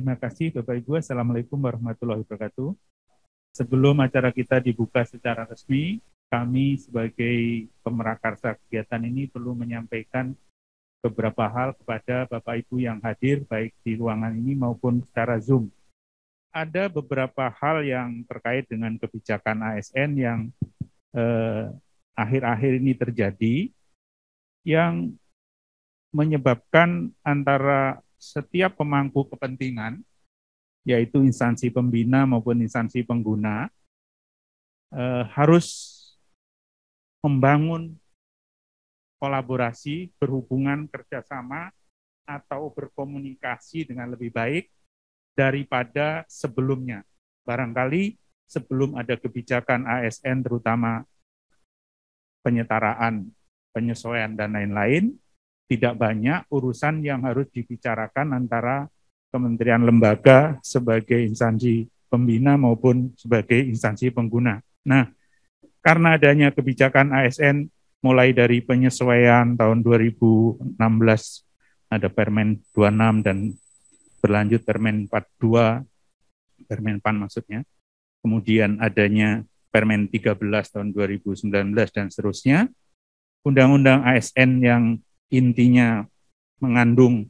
Terima kasih Bapak Ibu. Assalamualaikum warahmatullahi wabarakatuh. Sebelum acara kita dibuka secara resmi, kami sebagai pemerakarsa kegiatan ini perlu menyampaikan beberapa hal kepada Bapak Ibu yang hadir baik di ruangan ini maupun secara Zoom. Ada beberapa hal yang terkait dengan kebijakan ASN yang akhir-akhir ini terjadi yang menyebabkan antara setiap pemangku kepentingan, yaitu instansi pembina maupun instansi pengguna, harus membangun kolaborasi, berhubungan kerjasama, atau berkomunikasi dengan lebih baik daripada sebelumnya. Barangkali sebelum ada kebijakan ASN, terutama penyetaraan, penyesuaian, dan lain-lain, tidak banyak urusan yang harus dibicarakan antara kementerian lembaga sebagai instansi pembina maupun sebagai instansi pengguna. Nah, karena adanya kebijakan ASN mulai dari penyesuaian tahun 2016, ada Permen 26 dan berlanjut Permen 42, Permen PAN maksudnya, kemudian adanya Permen 13 tahun 2019 dan seterusnya, Undang-Undang ASN yang intinya mengandung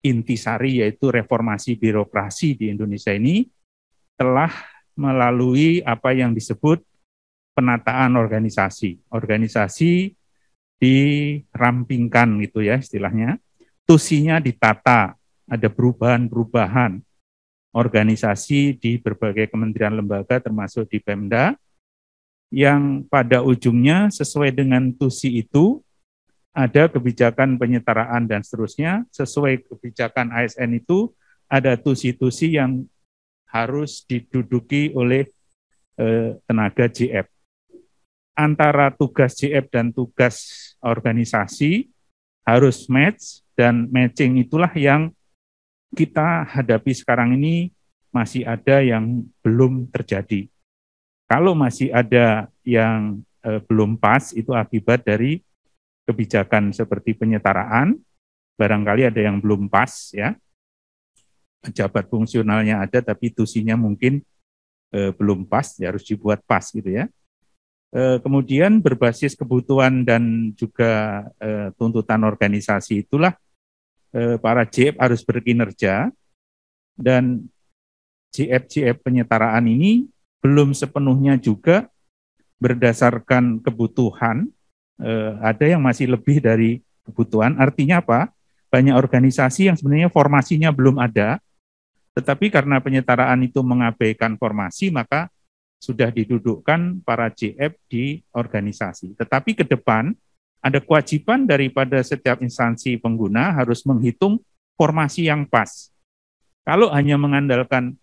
intisari yaitu reformasi birokrasi di Indonesia ini telah melalui apa yang disebut penataan organisasi. Organisasi dirampingkan gitu ya istilahnya, tusinya ditata, ada perubahan-perubahan organisasi di berbagai kementerian lembaga termasuk di Pemda, yang pada ujungnya sesuai dengan tusi itu ada kebijakan penyetaraan dan seterusnya. Sesuai kebijakan ASN itu ada tusi-tusi yang harus diduduki oleh tenaga JF. Antara tugas JF dan tugas organisasi harus match, dan matching itulah yang kita hadapi sekarang ini masih ada yang belum terjadi. Kalau masih ada yang belum pas, itu akibat dari kebijakan seperti penyetaraan, barangkali ada yang belum pas ya, pejabat fungsionalnya ada tapi tusinya mungkin belum pas, ya harus dibuat pas gitu ya. Kemudian berbasis kebutuhan dan juga tuntutan organisasi itulah para JF harus berkinerja, dan JF penyetaraan ini belum sepenuhnya juga berdasarkan kebutuhan, ada yang masih lebih dari kebutuhan. Artinya apa? Banyak organisasi yang sebenarnya formasinya belum ada, tetapi karena penyetaraan itu mengabaikan formasi, maka sudah didudukkan para JF di organisasi. Tetapi ke depan ada kewajiban daripada setiap instansi pengguna harus menghitung formasi yang pas. Kalau hanya mengandalkan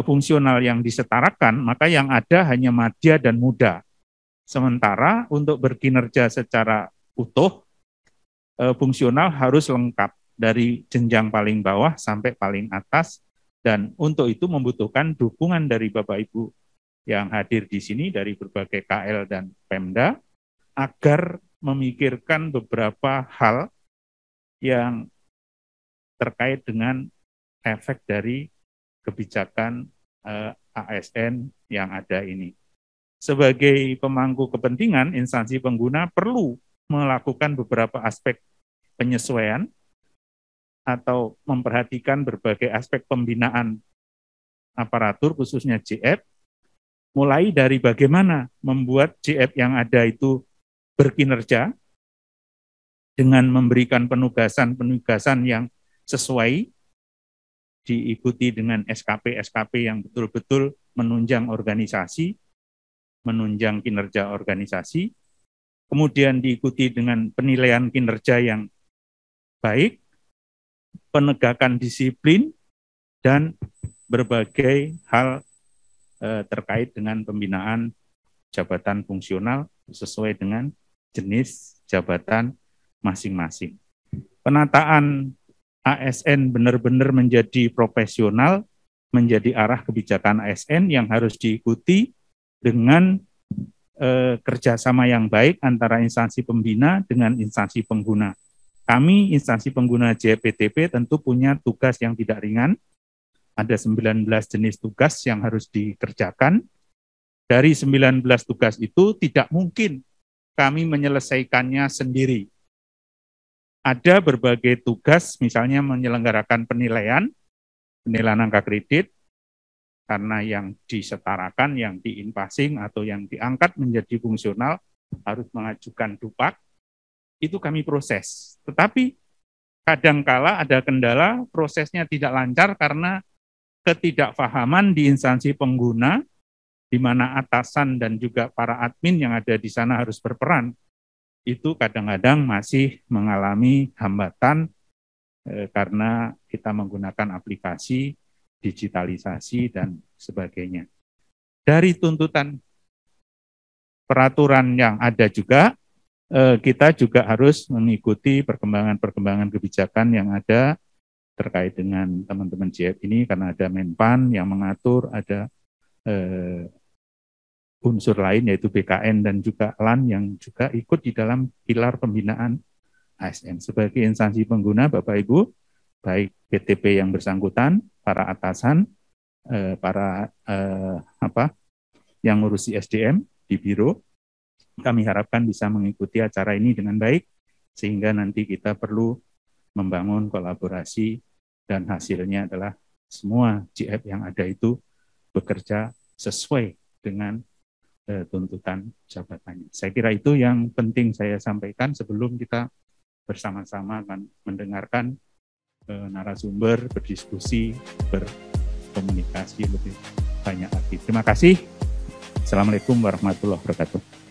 fungsional yang disetarakan, maka yang ada hanya madya dan muda. Sementara untuk berkinerja secara utuh, fungsional harus lengkap dari jenjang paling bawah sampai paling atas, dan untuk itu membutuhkan dukungan dari Bapak Ibu yang hadir di sini dari berbagai KL dan Pemda agar memikirkan beberapa hal yang terkait dengan efek dari kebijakan ASN yang ada ini. Sebagai pemangku kepentingan, instansi pengguna perlu melakukan beberapa aspek penyesuaian atau memperhatikan berbagai aspek pembinaan aparatur, khususnya JF, mulai dari bagaimana membuat JF yang ada itu berkinerja dengan memberikan penugasan-penugasan yang sesuai, diikuti dengan SKP-SKP yang betul-betul menunjang organisasi, menunjang kinerja organisasi, kemudian diikuti dengan penilaian kinerja yang baik, penegakan disiplin, dan berbagai hal terkait dengan pembinaan jabatan fungsional sesuai dengan jenis jabatan masing-masing. Penataan ASN benar-benar menjadi profesional, menjadi arah kebijakan ASN yang harus diikuti dengan kerjasama yang baik antara instansi pembina dengan instansi pengguna. Kami instansi pengguna JPTP tentu punya tugas yang tidak ringan. Ada 19 jenis tugas yang harus dikerjakan. Dari 19 tugas itu tidak mungkin kami menyelesaikannya sendiri. Ada berbagai tugas, misalnya menyelenggarakan penilaian angka kredit, karena yang disetarakan, yang diinpassing atau yang diangkat menjadi fungsional harus mengajukan dupak, itu kami proses. Tetapi kadangkala ada kendala, prosesnya tidak lancar karena ketidakfahaman di instansi pengguna, di mana atasan dan juga para admin yang ada di sana harus berperan, itu kadang-kadang masih mengalami hambatan karena kita menggunakan aplikasi, digitalisasi, dan sebagainya. Dari tuntutan peraturan yang ada juga, kita juga harus mengikuti perkembangan-perkembangan kebijakan yang ada terkait dengan teman-teman JF ini, karena ada Menpan yang mengatur, ada unsur lain yaitu BKN dan juga LAN yang juga ikut di dalam pilar pembinaan ASN. Sebagai instansi pengguna, Bapak Ibu, baik PTP yang bersangkutan, para atasan, para yang ngurusi SDM di biro, kami harapkan bisa mengikuti acara ini dengan baik, sehingga nanti kita perlu membangun kolaborasi dan hasilnya adalah semua JF yang ada itu bekerja sesuai dengan tuntutan jabatannya. Saya kira itu yang penting saya sampaikan sebelum kita bersama-sama akan mendengarkan narasumber, berdiskusi, berkomunikasi lebih banyak lagi. Terima kasih. Assalamualaikum warahmatullahi wabarakatuh.